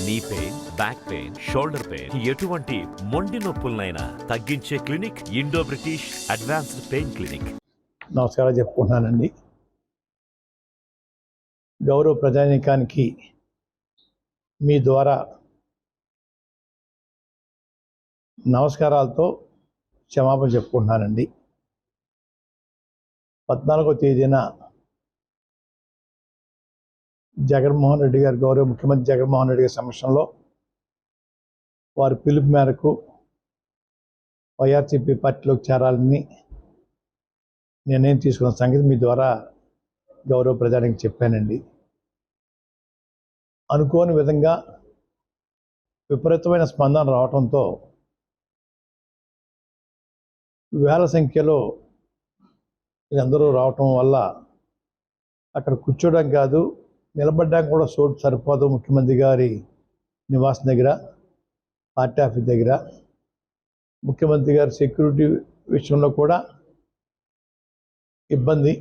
Knee pain, back pain, shoulder pain, ఎటువంటి మొండి నొప్పులనైనా తగ్గించే clinic Indo British advanced pain clinic. నమస్కారం చెప్పుకుంటున్నానండి. గౌరవ ప్రజానీకానికి మీ ద్వారా నమస్కారాలతో క్షమాపణ చెప్పుకుంటున్నానండి. 14వ తేదీన జగన్మోహన్ రెడ్డి గారు, గౌరవ ముఖ్యమంత్రి జగన్మోహన్ రెడ్డి గారి సమక్షంలో వారి పిలుపు మేరకు వైఆర్సీపీ పార్టీలోకి చేరాలని నిర్ణయం తీసుకున్న సంగతి మీ ద్వారా గౌరవ ప్రజానికి చెప్పానండి. అనుకోని విధంగా విపరీతమైన స్పందన రావడంతో వేల సంఖ్యలో అందరూ రావటం వల్ల అక్కడ కూర్చోవడం కాదు, నిలబడడానికి కూడా చోటు సరిపోదు. ముఖ్యమంత్రి గారి నివాసం దగ్గర, పార్టీ ఆఫీస్ దగ్గర, ముఖ్యమంత్రి గారి సెక్యూరిటీ విషయంలో కూడా ఇబ్బంది.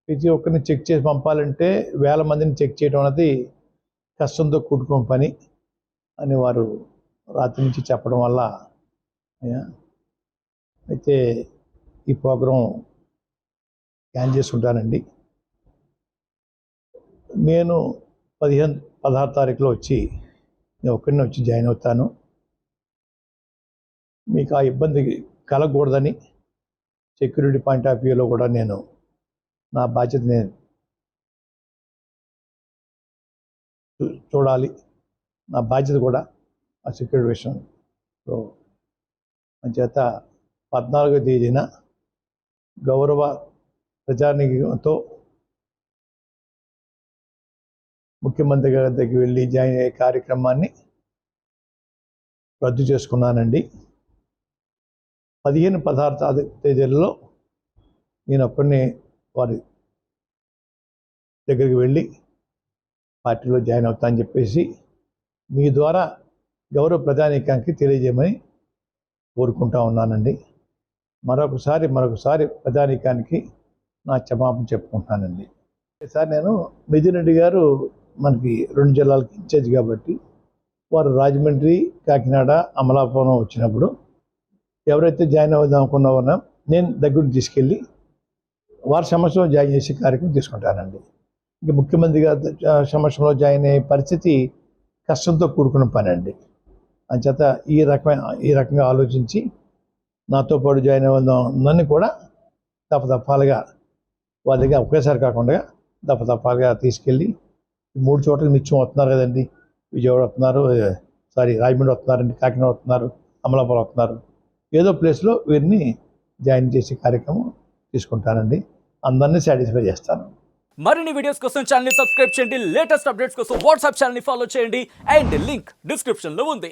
ప్రతి ఒక్కరిని చెక్ చేసి పంపాలంటే వేల మందిని చెక్ చేయడం అనేది కష్టంతో కూడుకున్న పని అని వారు రాత్రి నుంచి చెప్పడం వల్ల అయితే ఈ ప్రోగ్రాం క్యాన్ చేసుకుంటానండి. నేను 16 తారీఖులో నేను ఒక్కడినే వచ్చి జాయిన్ అవుతాను. మీకు ఆ ఇబ్బంది కలగకూడదని సెక్యూరిటీ పాయింట్ ఆఫ్ వ్యూలో కూడా నేను నా బాధ్యత నేను చూడాలి. నా బాధ్యత కూడా ఆ సెక్యూరిటీ విషయంలో చేత 14వ తేదీన గౌరవ ప్రజానీకంతో ముఖ్యమంత్రి గారి దగ్గరికి వెళ్ళి జాయిన్ అయ్యే కార్యక్రమాన్ని రద్దు చేసుకున్నానండి. 15, 16 తేదీలలో నేను ఒక్కడిని వారి దగ్గరికి వెళ్ళి పార్టీలో జాయిన్ అవుతానని చెప్పేసి మీ ద్వారా గౌరవ ప్రజానీకానికి తెలియజేయమని కోరుకుంటా ఉన్నానండి. మరొకసారి ప్రజానీకానికి నా క్షమాపణ చెప్పుకుంటానండి. ఈసారి నేను మిథున్ రెడ్డి గారు మనకి 2 జిల్లాలకు ఇన్ఛార్జ్ కాబట్టి వారు రాజమండ్రి, కాకినాడ, అమలాపురం వచ్చినప్పుడు ఎవరైతే జాయిన్ అవుదాం అనుకున్నారో నేను దగ్గరికి తీసుకెళ్ళి వారి సమస్యలో జాయిన్ చేసే కార్యక్రమం తీసుకుంటానండి. ఇంక ముఖ్యమంత్రి గారి సమస్యలో జాయిన్ అయ్యే పరిస్థితి కష్టంతో కూడుకున్న పని అండి. అంచేత ఈ రకంగా ఆలోచించి నాతో పాటు జాయిన్ అవుదాం నన్ను కూడా దఫాలుగా వాళ్ళ దగ్గర ఒకేసారి కాకుండా దఫాలుగా తీసుకెళ్ళి 3 చోట్లకి నిత్యం వస్తున్నారు కదండి. విజయవాడ వస్తున్నారు, రాజమండ్రి వస్తున్నారండి, కాకినాడ వస్తున్నారు, అమలాపురం వస్తున్నారు. ఏదో ప్లేస్లో వీరిని జాయిన్ చేసే కార్యక్రమం తీసుకుంటానండి. అందరినీ సాటిస్ఫై చేస్తాను. మరిన్ని వీడియోస్ కోసం ఛానల్ ని సబ్స్క్రైబ్ చేయండి. లేటెస్ట్ అప్డేట్స్ కోసం వాట్సాప్ ఛానల్ ని ఫాలో చేయండి. అండ్ లింక్ డిస్క్రిప్షన్ లో ఉంది.